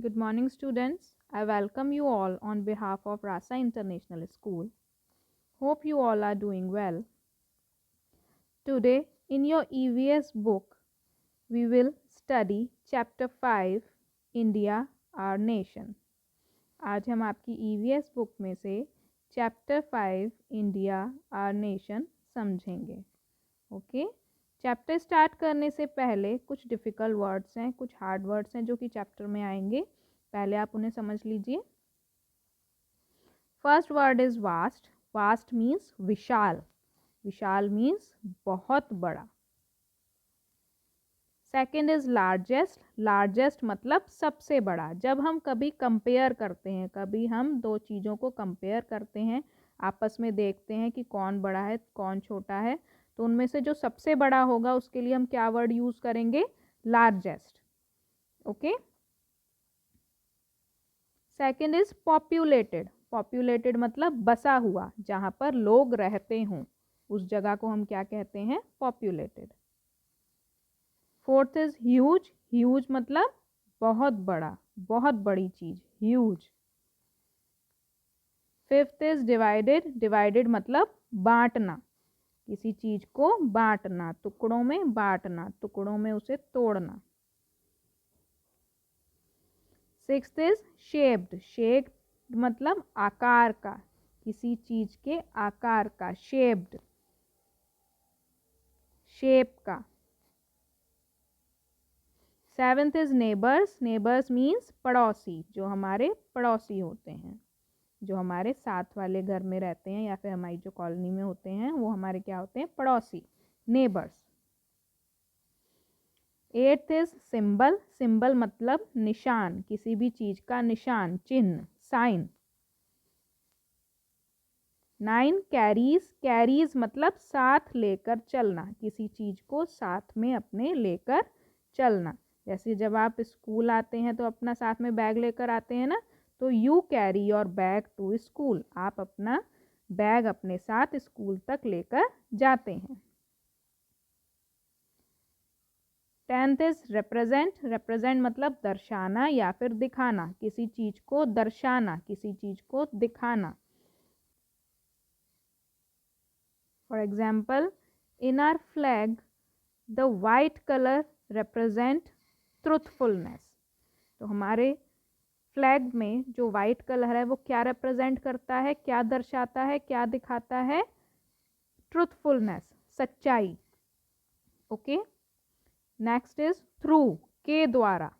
Good morning, students. I welcome you all on behalf of Rasa International School. Hope you all are doing well. Today, in your EVS book, we will study Chapter 5 India, Our Nation. आज हम आपकी EVS book में से Chapter 5 India, Our Nation समझेंगे. Okay chapter start करने से पहले कुछ डिफ़िकल्ट वर्ड्स हैं, कुछ हार्ड वर्ड्स हैं जो कि चैप्टर में आएंगे. पहले आप उन्हें समझ लीजिए. First word is vast. Vast means Vishal. Vishal means बहुत बड़ा. Second is largest. लार्जेस्ट मतलब सबसे बड़ा. जब हम कभी कंपेयर करते हैं, कभी हम दो चीज़ों को कंपेयर करते हैं, आपस में देखते हैं कि कौन बड़ा है कौन छोटा है, तो उनमें से जो सबसे बड़ा होगा उसके लिए हम क्या वर्ड यूज़ करेंगे? Largest. Okay. Second is populated. Populated मतलब बसा हुआ, जहाँ पर लोग रहते हों, उस जगह को हम क्या कहते हैं? Populated. Fourth is huge. Huge मतलब बहुत बड़ा, बहुत बड़ी चीज, huge. Fifth is divided. Divided मतलब बांटना, किसी चीज को बांटना, टुकड़ों में बांटना, टुकड़ों में उसे तोड़ना. Sixth is shaped. शेप्ड मतलब आकार का, किसी चीज के आकार का, शेप्ड, शेप का. Seventh is neighbours. Neighbours means पड़ोसी, जो हमारे पड़ोसी होते हैं, जो हमारे साथ वाले घर में रहते हैं या फिर हमारी जो कॉलोनी में होते हैं वो हमारे क्या होते हैं? पड़ोसी, neighbours. Eighth is symbol. Symbol मतलब निशान, किसी भी चीज का निशान, चिन्ह, साइन. Nine carries. कैरीज मतलब साथ लेकर चलना, किसी चीज को साथ में अपने लेकर चलना. जैसे जब आप स्कूल आते हैं तो अपना साथ में बैग लेकर आते हैं ना, तो you carry your bag to school. आप अपना बैग अपने साथ स्कूल तक लेकर जाते हैं. Tenth is represent. रिप्रेजेंट मतलब दर्शाना या फिर दिखाना, किसी चीज को दर्शाना, किसी चीज को दिखाना. For example, in are flag the white colour represent truthfulness. तो हमारे फ्लैग में जो वाइट कलर है वो क्या रिप्रेजेंट करता है, क्या दर्शाता है, क्या दिखाता है? ट्रुथफुलनेस, सच्चाई. ओके. Next is through. के द्वारा,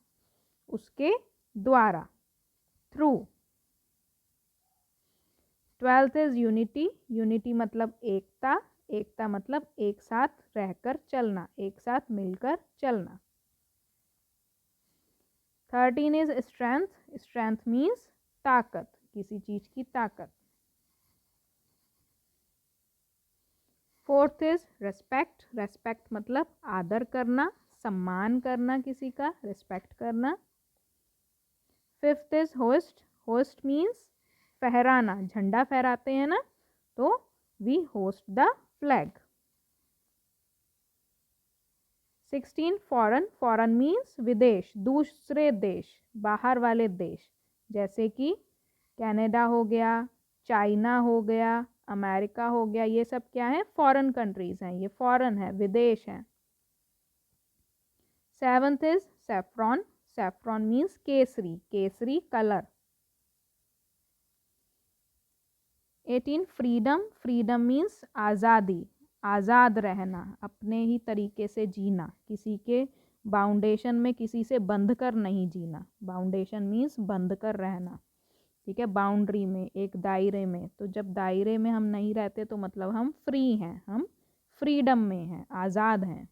उसके द्वारा, through. Twelfth is unity. Unity मतलब एकता. एकता मतलब एक साथ रहकर चलना, एक साथ मिलकर चलना. 13 इज स्ट्रेंथ. स्ट्रेंथ मीन्स ताकत, किसी चीज की ताकत. Fourth is respect. रेस्पेक्ट मतलब आदर करना, सम्मान करना, किसी का रेस्पेक्ट करना. Fifth is host. Host means फहराना, झंडा फहराते हैं ना, तो we host the flag. 16 foreign. Foreign means विदेश, दूसरे देश, बाहर वाले देश, जैसे कि कनाडा हो गया, चाइना हो गया, अमेरिका हो गया, ये सब क्या है? फॉरेन कंट्रीज हैं, ये फॉरेन है, विदेश हैं. Seventh is saffron. Saffron means Kesari, Kesari colour. 18 freedom. Freedom means आज़ादी, आज़ाद रहना, अपने ही तरीके से जीना, किसी के बाउंडेशन में किसी से बंध कर नहीं जीना. बाउंडेशन मीन्स बंध कर रहना, ठीक है, बाउंड्री में, एक दायरे में. तो जब दायरे में हम नहीं रहते तो मतलब हम फ्री हैं, हम फ्रीडम में हैं, आज़ाद हैं.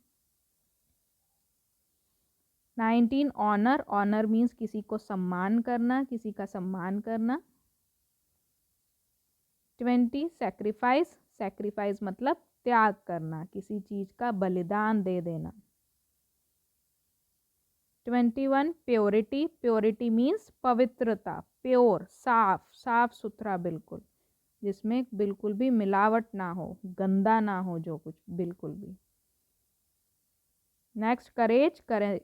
19 ऑनर. ऑनर मीन्स किसी को सम्मान करना, किसी का सम्मान करना. 20 सेक्रीफाइस. सेक्रीफाइस मतलब त्याग करना, किसी चीज का बलिदान दे देना. 21 प्योरिटी. प्योरिटी मीन्स पवित्रता, प्योर, साफ, साफ सुथरा बिल्कुल, जिसमें बिल्कुल भी मिलावट ना हो, गंदा ना हो जो कुछ, बिल्कुल भी. नेक्स्ट करेज.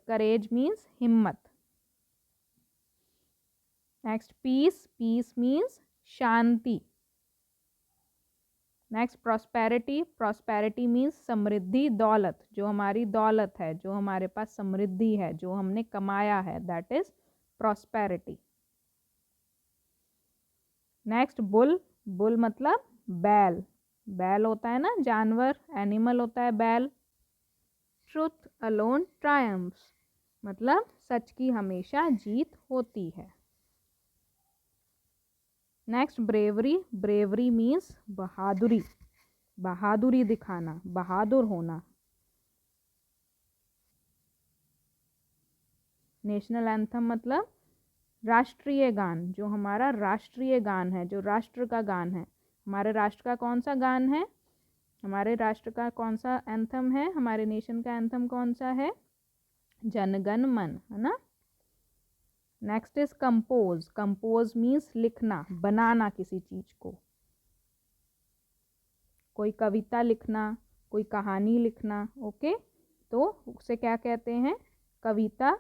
करेज मीन्स हिम्मत. नेक्स्ट पीस, पीस मीन्स शांति। नेक्स्ट प्रॉस्पेरिटी, प्रॉस्पेरिटी मीन्स समृद्धि, दौलत, जो हमारी दौलत है, जो हमारे पास समृद्धि है, जो हमने कमाया है, that is prosperity. Next bull, bull मतलब बैल, बैल होता है ना जानवर, एनिमल होता है बैल। ट्रुथ अलोन ट्रायम्फ्स, मतलब सच की हमेशा जीत होती है। नेक्स्ट ब्रेवरी, ब्रेवरी मीन्स बहादुरी, बहादुरी दिखाना, बहादुर होना। नेशनल एंथम मतलब राष्ट्रीय गान, जो हमारा राष्ट्रीय गान है, जो राष्ट्र का गान है। हमारे राष्ट्र का कौन सा गान है, हमारे राष्ट्र का कौन सा एंथम है, हमारे नेशन का एंथम कौन सा है, जनगण मन, है ना। Next is compose, compose means लिखना, बनाना किसी चीज को, कोई कविता लिखना, कोई कहानी लिखना, ओके, तो उसे क्या कहते हैं, कविता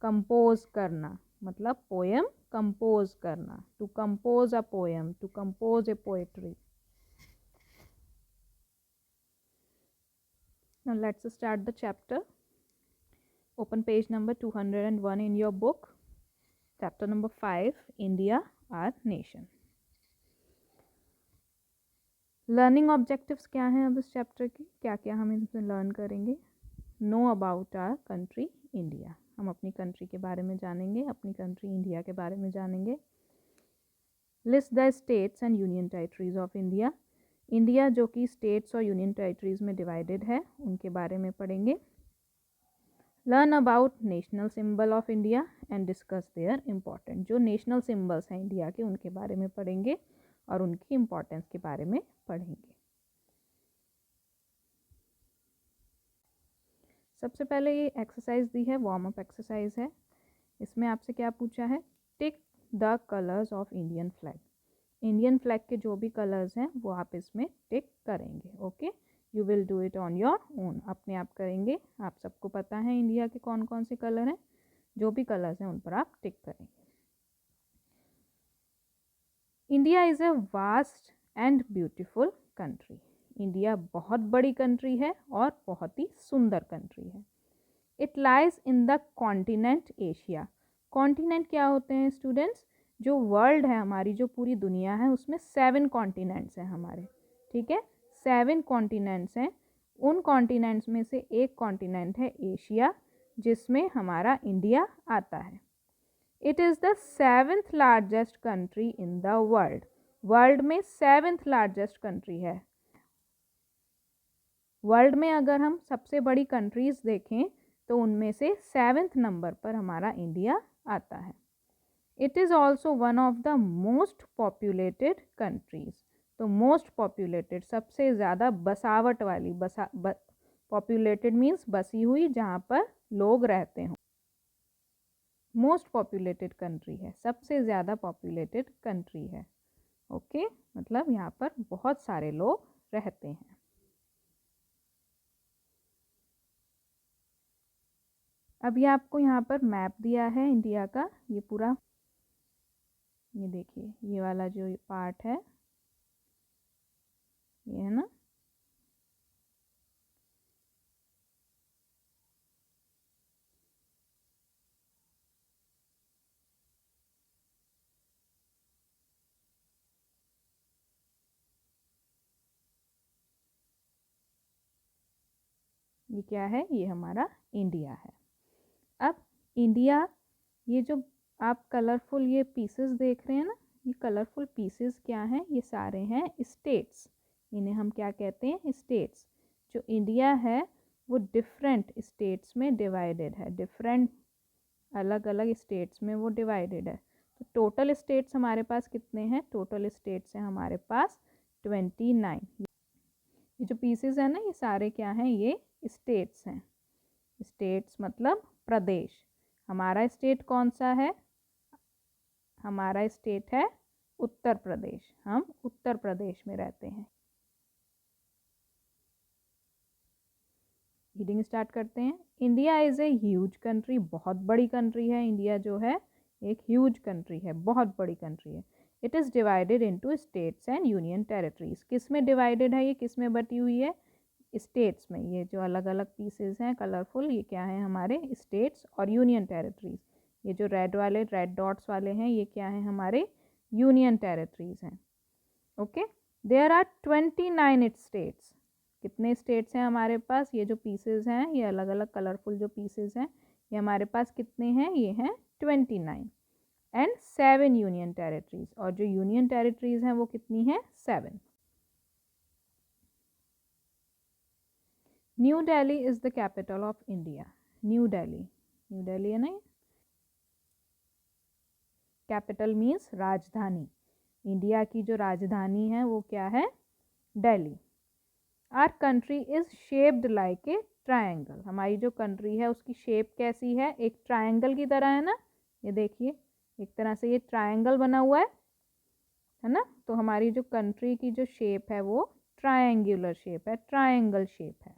कंपोज करना, मतलब पोएम कंपोज करना, to compose a poem, to compose a poetry. Now let's start the chapter. Open page number 201 in your book. Chapter number 5, India, our nation. Learning objectives क्या हैं अब इस चैप्टर की, क्या क्या हम इसमें लर्न करेंगे। Know about our country India, हम अपनी कंट्री के बारे में जानेंगे, अपनी कंट्री इंडिया के बारे में जानेंगे। List the states and union territories of India, India जो कि स्टेट्स और यूनियन टेरिटरीज में डिवाइडेड है, उनके बारे में पढ़ेंगे। Learn about national symbol of India and discuss their important, जो नेशनल सिंबल्स हैं इंडिया के, उनके बारे में पढ़ेंगे और उनकी इम्पोर्टेंस के बारे में पढ़ेंगे। सबसे पहले ये एक्सरसाइज दी है, वार्म अप एक्सरसाइज है। इसमें आपसे क्या पूछा है, tick the colours of Indian flag, Indian flag के जो भी कलर्स हैं वो आप इसमें टिक करेंगे। Okay, you will do it on your own, अपने आप करेंगे। आप सबको पता है इंडिया के कौन कौन से कलर हैं, जो भी कलर्स हैं उन पर आप टिक करेंगे। India is a vast and beautiful country, India बहुत बड़ी कंट्री है और बहुत ही सुंदर कंट्री है। It lies in the continent Asia, continent क्या होते हैं स्टूडेंट्स, जो वर्ल्ड है हमारी, जो पूरी दुनिया है उसमें 7 कॉन्टिनेंट्स हैं हमारे, ठीक है, 7 कॉन्टिनेंट्स हैं। उन कॉन्टिनेंट्स में से एक कॉन्टिनेंट है एशिया, जिसमें हमारा इंडिया आता है। It is the 7th largest country in the world, world में 7th लार्जेस्ट कंट्री है। वर्ल्ड में अगर हम सबसे बड़ी कंट्रीज देखें तो उनमें से 7th नंबर पर हमारा इंडिया आता है। It is also one of the most populated countries, तो मोस्ट पॉपुलेटेड सबसे ज़्यादा बसावट वाली, पॉपुलेटेड मीन्स बसी हुई, जहाँ पर लोग रहते हों। मोस्ट पॉपुलेटेड कंट्री है, सबसे ज़्यादा पॉपुलेटेड कंट्री है। ओके, मतलब यहाँ पर बहुत सारे लोग रहते हैं। अब ये आपको यहाँ पर मैप दिया है इंडिया का, ये पूरा, ये देखिए ये वाला जो पार्ट है ये है ना, ये क्या है, ये हमारा इंडिया है। अब इंडिया, ये जो आप कलरफुल ये पीसेस देख रहे हैं ना, ये कलरफुल पीसेस क्या हैं, ये सारे हैं स्टेट्स, इन्हें हम क्या कहते हैं, स्टेट्स। जो इंडिया है वो डिफरेंट स्टेट्स में डिवाइडेड है, डिफरेंट अलग अलग स्टेट्स में वो डिवाइडेड है। तो टोटल स्टेट्स हमारे पास कितने हैं, टोटल स्टेट्स हैं हमारे पास 29। ये जो पीसेस है ना, ये सारे क्या हैं, ये स्टेट्स हैं। स्टेट्स मतलब प्रदेश। हमारा स्टेट कौन सा है, हमारा स्टेट है उत्तर प्रदेश, हम उत्तर प्रदेश में रहते हैं। रीडिंग स्टार्ट करते हैं। India is a huge country, बहुत बड़ी कंट्री है इंडिया जो है। एक ह्यूज कंट्री है, बहुत बड़ी कंट्री है। It is divided into states and union territories. किस में डिवाइडेड है, ये किस में बटी हुई है, स्टेट्स में। ये जो अलग अलग पीसेस हैं कलरफुल, ये क्या है, हमारे स्टेट्स और यूनियन टेरिटरीज। ये जो रेड वाले, रेड डॉट्स वाले हैं, ये क्या है, हमारे यूनियन टेरिटरीज हैं। Okay, there are 29 it states. कितने स्टेट्स हैं हमारे पास, ये जो पीसेस हैं, ये अलग अलग कलरफुल जो पीसेस हैं, ये हमारे पास कितने हैं, ये हैं 29 एंड 7 यूनियन टेरिटरीज। और जो यूनियन टेरिटरीज हैं वो कितनी हैं, 7। New Delhi is the capital of India. New Delhi, new Delhi है ना, कैपिटल मीन्स राजधानी। इंडिया की जो राजधानी है वो क्या है, Delhi. Our country is shaped like a triangle. हमारी जो कंट्री है उसकी शेप कैसी है, एक ट्रायंगल की तरह है ना। ये देखिए, एक तरह से ये ट्रायंगल बना हुआ है ना। तो हमारी जो कंट्री की जो शेप है वो ट्रायंगुलर शेप है, ट्रायंगल शेप है।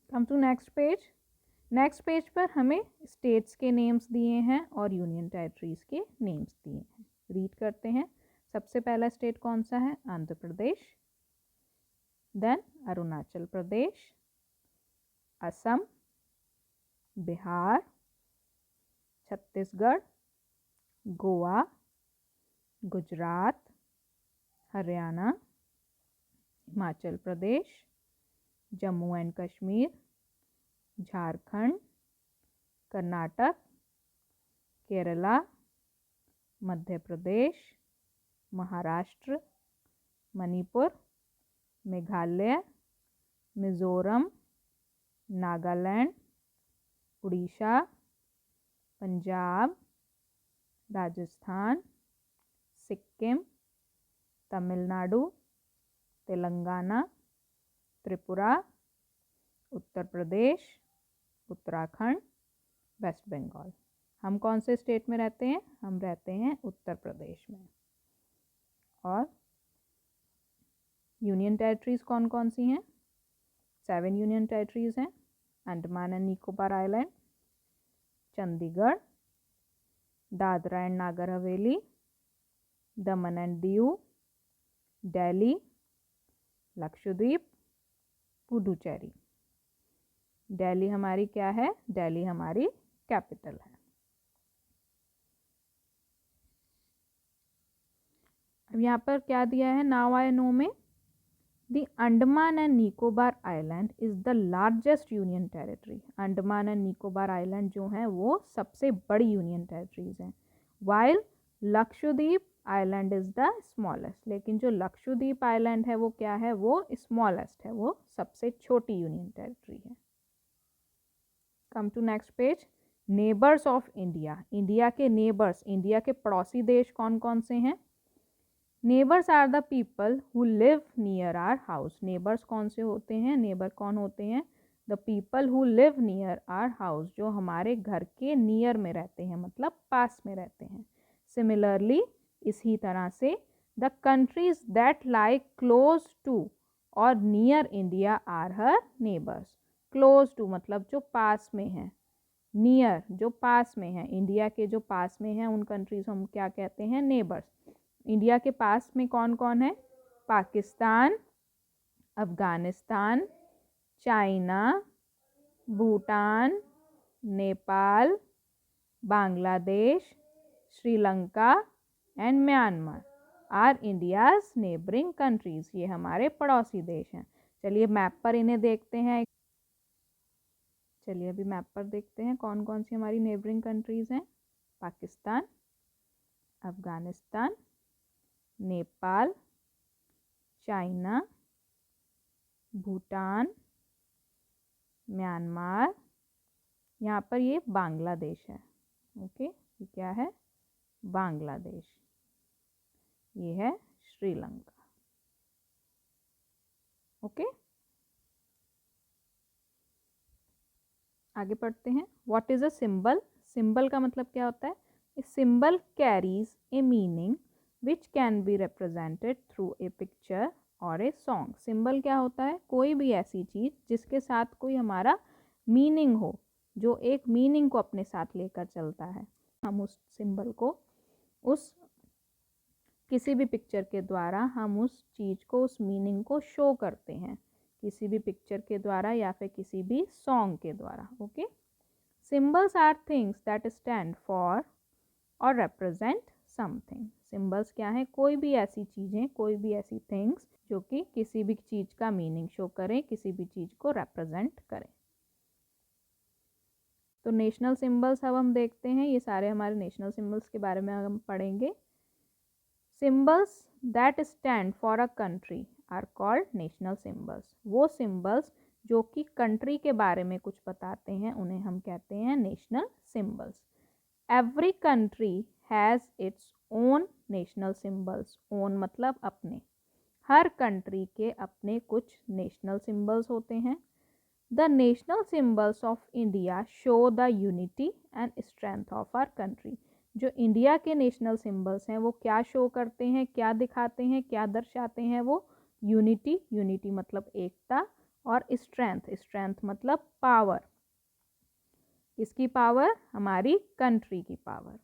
Come to next page. Next page पर हमें स्टेट्स के नेम्स दिए हैं और यूनियन टेरिटरीज के नेम्स दिए हैं। रीड करते हैं। सबसे पहला स्टेट कौन सा है, Andhra Pradesh, then Arunachal Pradesh, Assam, Bihar, Chhattisgarh, Goa, Gujarat, Haryana, Himachal Pradesh, Jammu and Kashmir, Jharkhand, Karnataka, Kerala, Madhya Pradesh, Maharashtra, Manipur, Meghalaya, Mizoram, Nagaland, Orissa, Punjab, Rajasthan, Sikkim, Tamil Nadu, Telangana, Tripura, Uttar Pradesh, Uttarakhand, west Bengal. हम कौन से स्टेट में रहते हैं, हम रहते हैं उत्तर प्रदेश में। और यूनियन टेरिटरीज कौन कौन सी हैं, 7 यूनियन टेरिटरीज हैं। Andaman and Nicobar island, Chandigarh, Dadra and Nagar Haveli, Daman and Diu, Delhi, Lakshadweep, Puducherry. Delhi हमारी क्या है, दिल्ली हमारी कैपिटल है। अब यहाँ पर क्या दिया है, नाउ आई नो में, the Andaman and Nicobar island is the largest union territory. Andaman and Nicobar island जो है वो सबसे बड़ी यूनियन टेरिटरीज हैं, while Lakshadweep island is the smallest. लेकिन जो लक्षद्वीप आइलैंड है वो क्या है, वो स्मॉलेस्ट है, वो सबसे छोटी यूनियन टेरिटरी है। Come to next page. Neighbours of India. India के नेबर्स, इंडिया के पड़ोसी देश कौन कौन से हैं। Neighbours are the people who live near our house. Neighbours कौन से होते हैं, नेबर कौन होते हैं, the people who live near our house, जो हमारे घर के नियर में रहते हैं, मतलब पास में रहते हैं। सिमिलरली, इसी तरह से the countries that lie close to और near India are her neighbours. Close to मतलब जो पास में है, नियर जो पास में है, इंडिया के जो पास में है उन कंट्रीज हम क्या कहते हैं, नेबर्स। इंडिया के पास में कौन कौन है, Pakistan, Afghanistan, China, Bhutan, Nepal, Bangladesh, Sri Lanka and Myanmar are India's neighbouring countries. ये हमारे पड़ोसी देश हैं। चलिए मैप पर इन्हें देखते हैं। चलिए अभी मैप पर देखते हैं कौन कौन सी हमारी नेबरिंग कंट्रीज हैं। पाकिस्तान, अफगानिस्तान, नेपाल, चाइना, भूटान, म्यांमार, यहाँ पर ये बांग्लादेश है। ओके, ये क्या है, बांग्लादेश, ये है श्रीलंका। ओके, आगे पढ़ते हैं। What is a symbol. Symbol का मतलब क्या होता है, a symbol carries a meaning which can be represented through a picture और ए सॉन्ग। सिंबल क्या होता है, कोई भी ऐसी चीज़ जिसके साथ कोई हमारा मीनिंग हो, जो एक मीनिंग को अपने साथ लेकर चलता है। हम उस सिंबल को उस किसी भी पिक्चर के द्वारा हम उस चीज़ को, उस मीनिंग को शो करते हैं, किसी भी पिक्चर के द्वारा या फिर किसी भी सॉन्ग के द्वारा। Okay, symbols are things that stand for और रिप्रेजेंट समथिंग। सिंबल्स क्या है? कोई भी ऐसी चीज़ें, कोई भी ऐसी थिंग्स जो कि किसी भी चीज़ का मीनिंग शो करें, किसी भी चीज़ को रिप्रेजेंट करें। तो नेशनल सिंबल्स अब हम देखते हैं, ये सारे हमारे नेशनल सिंबल्स के बारे में हम पढ़ेंगे। Symbols that stand for a country are called national symbols. वो सिंबल्स जो कि कंट्री के बारे में कुछ बताते हैं उन्हें हम कहते हैं national symbols. Every country has its own national symbols. Own मतलब अपने। हर कंट्री के अपने कुछ नेशनल सिंबल्स होते हैं। The national symbols of India show the unity and strength of our country. जो इंडिया के नेशनल सिंबल्स हैं वो क्या शो करते हैं, क्या दिखाते हैं, क्या दर्शाते हैं? वो यूनिटी, यूनिटी मतलब एकता, और स्ट्रेंथ, स्ट्रेंथ मतलब पावर। किसकी पावर? हमारी कंट्री की पावर।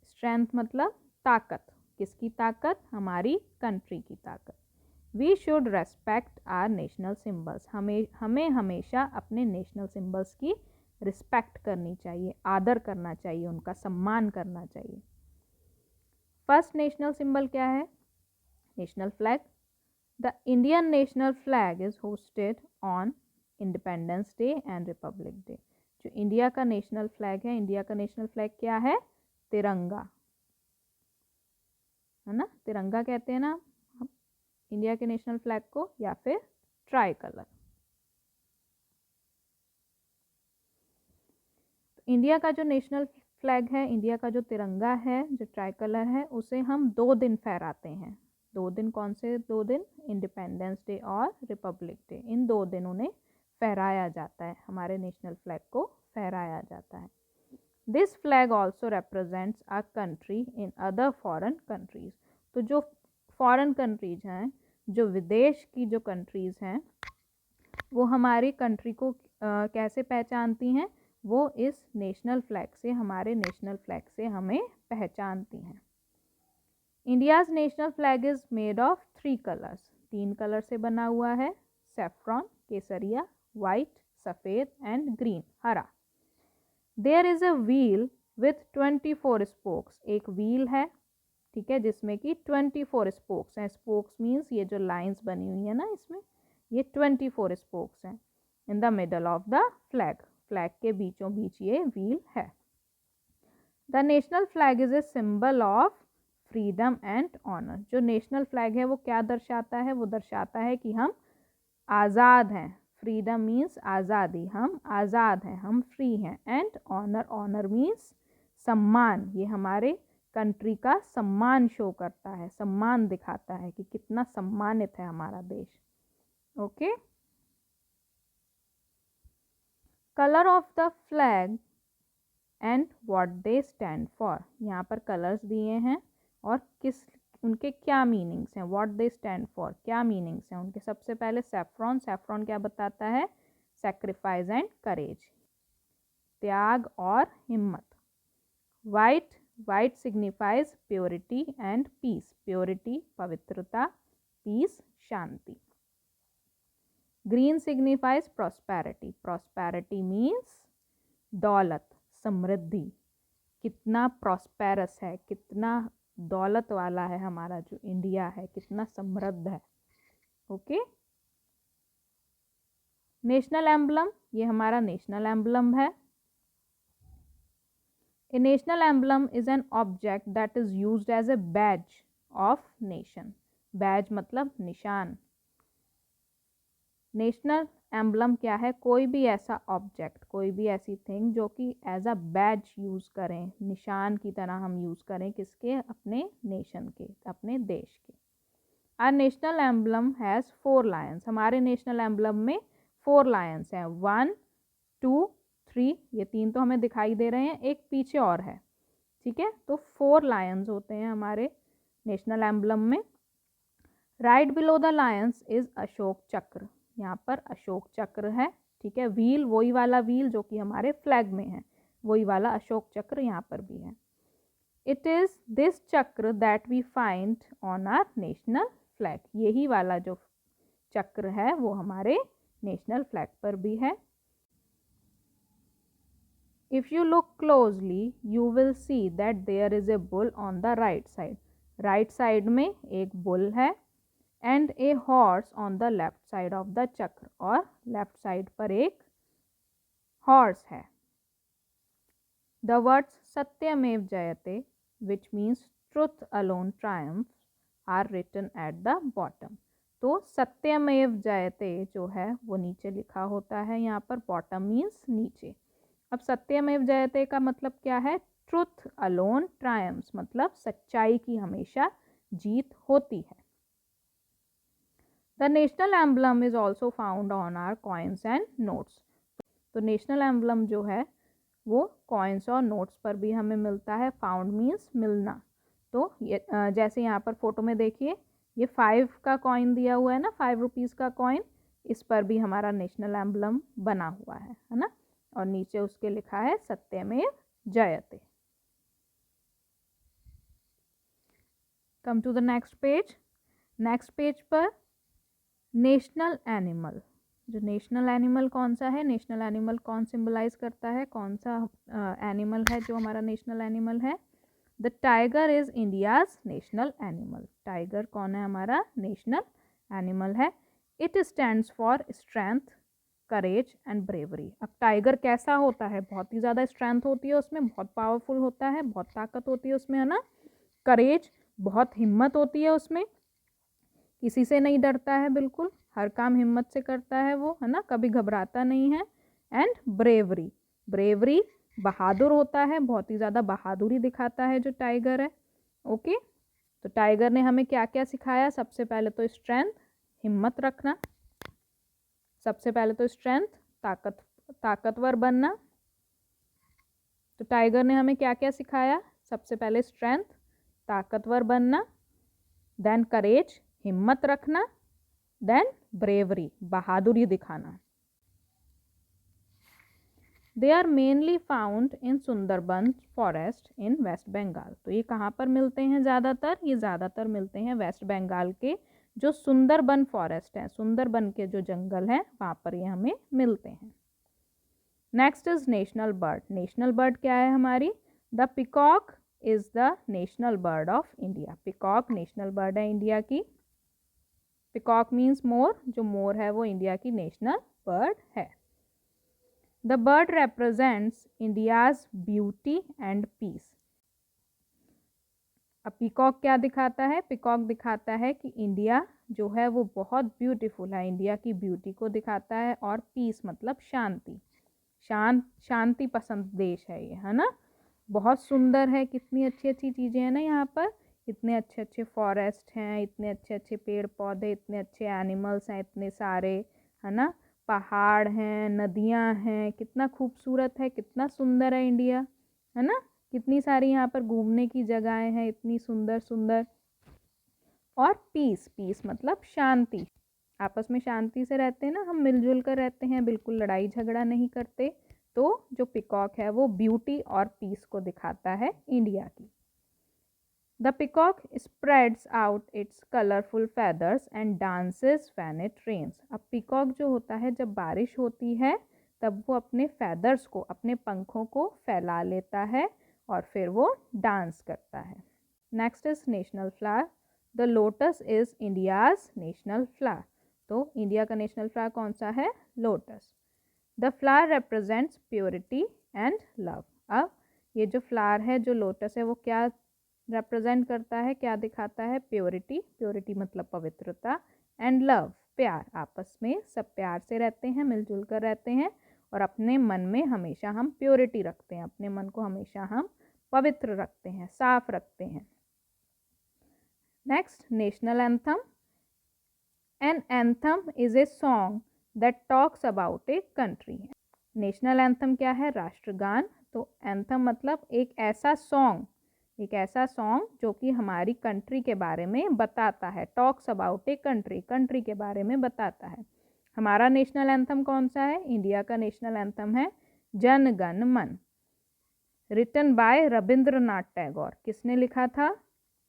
स्ट्रेंथ मतलब ताकत। किसकी ताकत? हमारी कंट्री की ताकत। We should respect our national symbols. हमें हमेशा अपने नेशनल सिंबल्स की रिस्पेक्ट करनी चाहिए, आदर करना चाहिए, उनका सम्मान करना चाहिए। फर्स्ट नेशनल सिंबल क्या है? National flag. The Indian national flag is hosted on independence day and Republic day. जो इंडिया का नेशनल फ्लैग है, इंडिया का नेशनल फ्लैग क्या है? तिरंगा, है ना? तिरंगा कहते हैं ना हम इंडिया के नेशनल फ्लैग को, या फिर ट्राई कलर। इंडिया का जो नेशनल फ्लैग है, इंडिया का जो तिरंगा है, जो ट्राई कलर है, उसे हम 2 दिन फहराते हैं। 2 दिन, कौन से 2 दिन? इंडिपेंडेंस डे और रिपब्लिक डे। इन 2 दिन उन्हें फहराया जाता है, हमारे नेशनल फ्लैग को फहराया जाता है। This flag also represents a country in other foreign countries. तो जो फॉरेन कंट्रीज हैं, जो विदेश की जो कंट्रीज हैं, वो हमारी कंट्री को कैसे पहचानती हैं? वो इस नेशनल फ्लैग से, हमारे नेशनल फ्लैग से हमें पहचानती हैं। India's national flag is made of 3 colours. 3 colour से बना हुआ है। सेफ्रॉन, केसरिया, वाइट, सफ़ेद, एंड ग्रीन, हरा। There is a wheel with 24 spokes. एक व्हील है, ठीक है, जिसमें कि 24 स्पोक्स हैं। स्पोक्स मीन्स ये जो लाइंस बनी हुई है ना इसमें, ये 24 स्पोक्स हैं। In the middle of the flag, flag के बीचों बीच ये व्हील है। The national flag is a symbol of freedom and honour. जो नेशनल फ्लैग है वो क्या दर्शाता है? वो दर्शाता है कि हम आज़ाद हैं। फ्रीडम मीन्स आज़ादी, हम आज़ाद हैं, हम फ्री हैं। एंड ऑनर, ऑनर मीन्स सम्मान। ये हमारे कंट्री का सम्मान शो करता है, सम्मान दिखाता है कि कितना सम्मानित है हमारा देश। Okay, colour of the flag and what they stand for. यहाँ पर कलर्स दिए हैं और किस, उनके क्या मीनिंग्स हैं। व्हाट दे स्टैंड फॉर, क्या मीनिंग्स हैं उनके? सबसे पहले सेफ्रॉन। सेफ्रॉन क्या बताता है? सैक्रिफाइस एंड करेज, त्याग और हिम्मत। White, white signifies purity and peace. Purity पवित्रता, पीस शांति। Green signifies prosperity. Prosperity means दौलत, समृद्धि। कितना प्रॉस्पेरस है, कितना दौलत वाला है हमारा जो इंडिया है, कितना समृद्ध है। ओके, नेशनल एम्बलम, ये हमारा नेशनल एम्बलम है। A national emblem is an object that is used as a badge of nation. Badge मतलब निशान। नेशनल एम्बलम क्या है? कोई भी ऐसा ऑब्जेक्ट, कोई भी ऐसी थिंग जो कि एज अ बैज यूज़ करें, निशान की तरह हम यूज़ करें, किसके? अपने नेशन के, अपने देश के। Our national emblem has 4 lions. हमारे नेशनल एम्बलम में 4 लायंस हैं। 1, 2, 3, ये 3 तो हमें दिखाई दे रहे हैं, एक पीछे और है। ठीक है, तो 4 लायंस होते हैं हमारे नेशनल एम्बलम में। Right below the Lions is Ashok चक्र, यहाँ पर अशोक चक्र है, ठीक है। व्हील, वही वाला व्हील जो कि हमारे फ्लैग में है, वही वाला अशोक चक्र यहाँ पर भी है। It is this chakra that we find on our national flag, यही वाला जो चक्र है वो हमारे नेशनल फ्लैग पर भी है। If you look closely you will see that there is a bull on the right side, right side में एक बुल है, and a horse on the left side of the chakra, और लेफ्ट साइड पर एक horse है। The words Satyameva Jayate which means truth alone triumph are written at the bottom. तो सत्यमेव जयते जो है वो नीचे लिखा होता है, यहाँ पर बॉटम मीन्स नीचे। अब सत्यमेव जयते का मतलब क्या है? ट्रुथ अलोन ट्रायम्फ्स, मतलब सच्चाई की हमेशा जीत होती है। The national emblem is also found on our coins and notes, तो नेशनल एम्बलम जो है वो कॉइन्स और नोट्स पर भी हमें मिलता है। फाउंड मीन्स मिलना, तो ये जैसे यहाँ पर फोटो में देखिए ये 5 का कॉइन दिया हुआ है ना, 5 रुपीज़ का कॉइन, इस पर भी हमारा नेशनल एम्बलम बना हुआ है ना, और नीचे उसके लिखा है Satyameva Jayate. Come to the next page. Next page पर नेशनल एनिमल, जो नेशनल एनिमल कौन सा है, नेशनल एनिमल कौन सिंबलाइज करता है, कौन सा एनिमल है जो हमारा नेशनल एनिमल है? The tiger is India's national animal, tiger कौन है, हमारा नेशनल एनिमल है। It stands for strength, courage and bravery. अब टाइगर कैसा होता है? बहुत ही ज़्यादा स्ट्रेंथ होती है उसमें, बहुत पावरफुल होता है, बहुत ताकत होती है उसमें, है ना। करेज, बहुत हिम्मत होती है उसमें, किसी से नहीं डरता है, बिल्कुल हर काम हिम्मत से करता है वो, है ना, कभी घबराता नहीं है। एंड ब्रेवरी, ब्रेवरी बहादुर होता है, बहुत ही ज़्यादा बहादुरी दिखाता है जो टाइगर है। ओके, तो टाइगर ने हमें क्या क्या सिखाया? सबसे पहले तो स्ट्रेंथ, हिम्मत रखना, सबसे पहले तो स्ट्रेंथ, ताकतवर बनना। तो टाइगर ने हमें क्या क्या सिखाया? सबसे पहले स्ट्रेंथ, ताकतवर बनना, देन करेज, हिम्मत रखना, देन ब्रेवरी, बहादुरी दिखाना। They are mainly found in Sundarban forest in West Bengal, तो ये कहाँ पर मिलते हैं ज़्यादातर? ये ज़्यादातर मिलते हैं वेस्ट बंगाल के जो सुंदरबन फॉरेस्ट है, सुंदरबन के जो जंगल हैं वहाँ पर ये हमें मिलते हैं। Next is national bird, national bird क्या है हमारी? The peacock is the national bird of India, peacock national bird है इंडिया की। पिकॉक मीन्स मोर, जो मोर है वो इंडिया की नेशनल बर्ड है। The bird represents India's beauty and peace. अब पीकॉक क्या दिखाता है? पीकॉक दिखाता है कि इंडिया जो है वो बहुत ब्यूटीफुल है, इंडिया की ब्यूटी को दिखाता है, और पीस मतलब शांति, शांति पसंद देश है ये, है ना। बहुत सुंदर है, कितनी अच्छी अच्छी चीज़ें हैं ना यहाँ पर, इतने अच्छे अच्छे फॉरेस्ट हैं, इतने अच्छे अच्छे पेड़ पौधे, इतने अच्छे एनिमल्स हैं, इतने सारे, है ना, पहाड़ हैं, नदियाँ हैं, कितना खूबसूरत है, कितना सुंदर है इंडिया, है ना। कितनी सारी यहाँ पर घूमने की जगहें हैं, इतनी सुंदर सुंदर। और पीस, पीस मतलब शांति, आपस में शांति से रहते हैं ना, हम मिलजुल कर रहते हैं, बिल्कुल लड़ाई झगड़ा नहीं करते। तो जो पिकॉक है वो ब्यूटी और पीस को दिखाता है इंडिया की। The peacock spreads out its colourful feathers and dances when it rains. अब पिकॉक जो होता है जब बारिश होती है तब वो अपने फेदर्स को, अपने पंखों को फैला लेता है और फिर वो डांस करता है। Next is national flower, the lotus is India's national flower, तो इंडिया का नेशनल फ्लावर कौन सा है? Lotus. The flower represents purity and love. अब ये जो फ्लावर है, जो लोटस है, वो क्या रिप्रेजेंट करता है, क्या दिखाता है? प्योरिटी, प्योरिटी मतलब पवित्रता, एंड लव, प्यार, आपस में सब प्यार से रहते हैं, मिलजुल कर रहते हैं, और अपने मन में हमेशा हम प्योरिटी रखते हैं, अपने मन को हमेशा हम पवित्र रखते हैं, साफ रखते हैं। Next, national anthem. An anthem is a song that talks about a country. National anthem क्या है? राष्ट्रगान, तो एंथम मतलब एक ऐसा सॉन्ग जो कि हमारी कंट्री के बारे में बताता है, टॉक्स अबाउट ए कंट्री के बारे में बताता है। हमारा नेशनल एंथम कौन सा है? इंडिया का नेशनल एंथम है जन गण मन, रिटन बाय रविंद्रनाथ टैगोर। किसने लिखा था?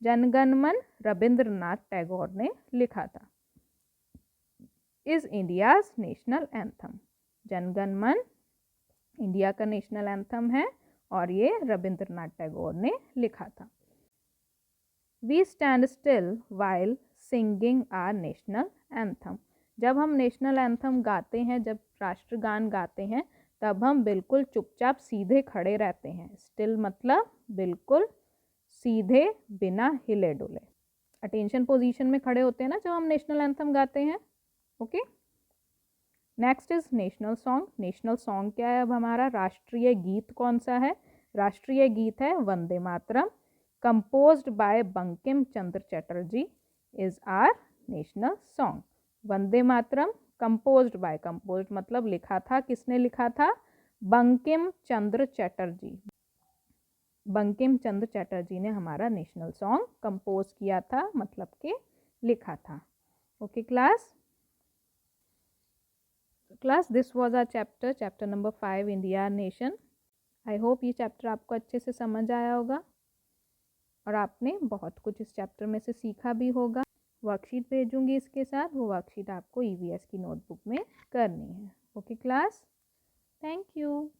जन गण मन रविंद्रनाथ टैगोर ने लिखा था। Is India's national anthem. Jana Gana मन इंडिया का नेशनल एंथम है और ये रविंद्रनाथ टैगोर ने लिखा था। We stand still while singing our national anthem. जब हम नेशनल एंथम गाते हैं, जब राष्ट्रगान गाते हैं, तब हम बिल्कुल चुपचाप सीधे खड़े रहते हैं। स्टिल मतलब बिल्कुल सीधे, बिना हिले डुले। अटेंशन पोजीशन में खड़े होते हैं ना जब हम नेशनल एंथम गाते हैं। Okay, next is national song. National song क्या है? अब हमारा राष्ट्रीय गीत कौन सा है? राष्ट्रीय गीत है Vande Mataram, composed by Bankim Chandra Chatterjee is our national song. Vande Mataram composed by, composed मतलब लिखा था, किसने लिखा था? बंकिम चंद्र चटर्जी। बंकिम चंद्र चटर्जी ने हमारा नेशनल सॉन्ग कंपोज किया था, मतलब के लिखा था। Okay class, this was our chapter number 5, India nation. I hope ये चैप्टर आपको अच्छे से समझ आया होगा और आपने बहुत कुछ इस चैप्टर में से सीखा भी होगा। वर्कशीट भेजूंगी इसके साथ, वो वर्कशीट आपको ईवीएस की नोटबुक में करनी है। Okay class, thank you.